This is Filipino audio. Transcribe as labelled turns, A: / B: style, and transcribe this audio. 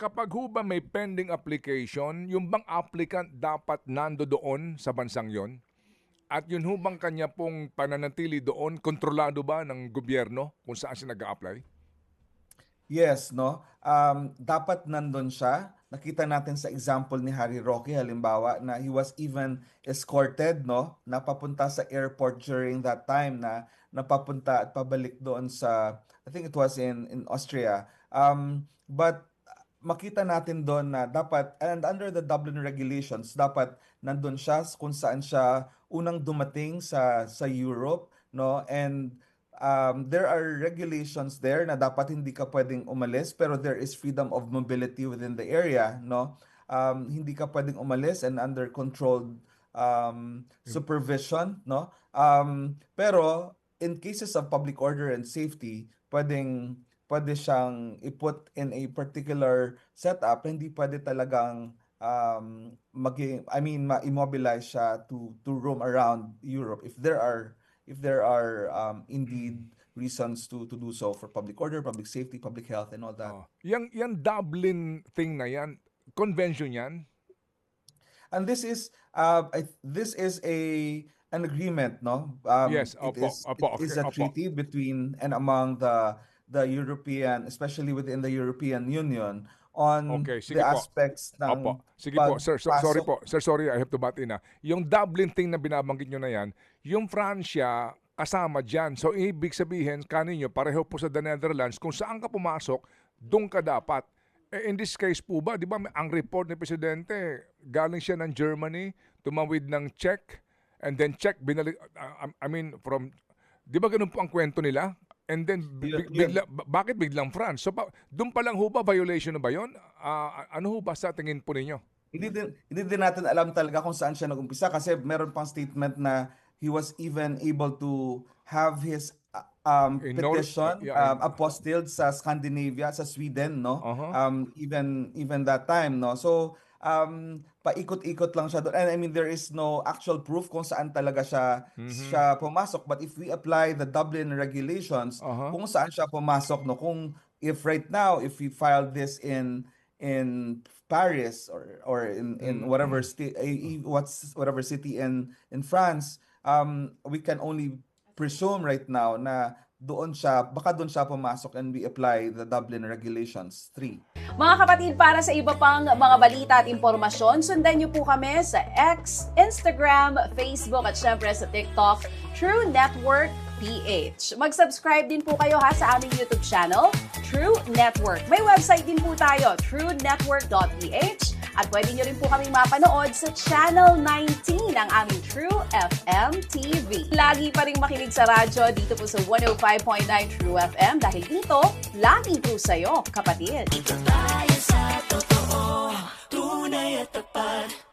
A: kapag ho ba may pending application, yung bang applicant dapat nando doon sa bansang yon? At yun ho bang kanya pong pananatili doon, kontrolado ba ng gobyerno kung saan siya nag-a-apply?
B: Yes, no? Dapat nandun siya. Nakita natin sa example ni Harry Roque, halimbawa, na he was even escorted, no? Napapunta sa airport during that time na napapunta at pabalik doon sa, I think it was in Austria. But makita natin doon na dapat, and under the Dublin regulations, dapat nandun siya kung saan siya unang dumating sa Europe, no? And there are regulations there na dapat hindi ka pwedeng umalis, pero there is freedom of mobility within the area, no? Hindi ka pwedeng umalis and under controlled supervision, no? Pero in cases of public order and safety, pwede siyang i-put in a particular setup, hindi pwede talagang ma-immobilize siya to roam around Europe if there are indeed reasons to do so for public order, public safety, public health, and all that.
A: Yang Dublin thing na yan, convention yan?
B: And this is an agreement, no?
A: Yes,
B: it is a
A: opo.
B: treaty between and among the European, especially within the European Union, on
A: Okay, sige
B: the
A: po.
B: aspects ng
A: Opo. Sige po, sir. Sorry
B: pagpasok.
A: po. Sir, sorry, I have to butt in. Yung Dublin thing na binabanggit nyo na yan, yung Fransya kasama dyan. So, ibig sabihin, kaninyo, pareho po sa the Netherlands, kung saan ka pumasok, doon ka dapat. In this case po ba, di ba, ang report ni Presidente, galing siya ng Germany, tumawid ng Czech, and then Czech, binalik, di ba ganun po ang kwento nila? And then, bakit biglang France? So, doon pa lang ho ba, violation na ba yun? Ano ho ba sa tingin po ninyo?
B: Hindi din natin alam talaga kung saan siya nag-umpisa kasi meron pang statement na he was even able to have his petition apostilled sa Scandinavia, sa Sweden, no? Even that time, no? So, paikot-ikot lang siya doon. And I mean, there is no actual proof kung saan talaga siya pumasok. But if we apply the Dublin regulations, kung saan siya pumasok, no? If right now, if we filed this in Paris or in whatever whatever city in France, we can only presume right now na baka doon siya pumasok, and we apply the Dublin Regulations 3.
C: Mga kapatid, para sa iba pang mga balita at impormasyon, sundan niyo po kami sa X, Instagram, Facebook at syempre sa TikTok, True Network PH. Mag-subscribe din po kayo sa aming YouTube channel, True Network. May website din po tayo, truenetwork.ph. At pwede nyo rin po kaming mapanood sa Channel 19 ng aming True FM TV. Lagi pa rin makinig sa radyo dito po sa 105.9 True FM dahil dito, lagi po sa'yo, kapatid.
D: Ito tayo sa totoo, tunay at tapat.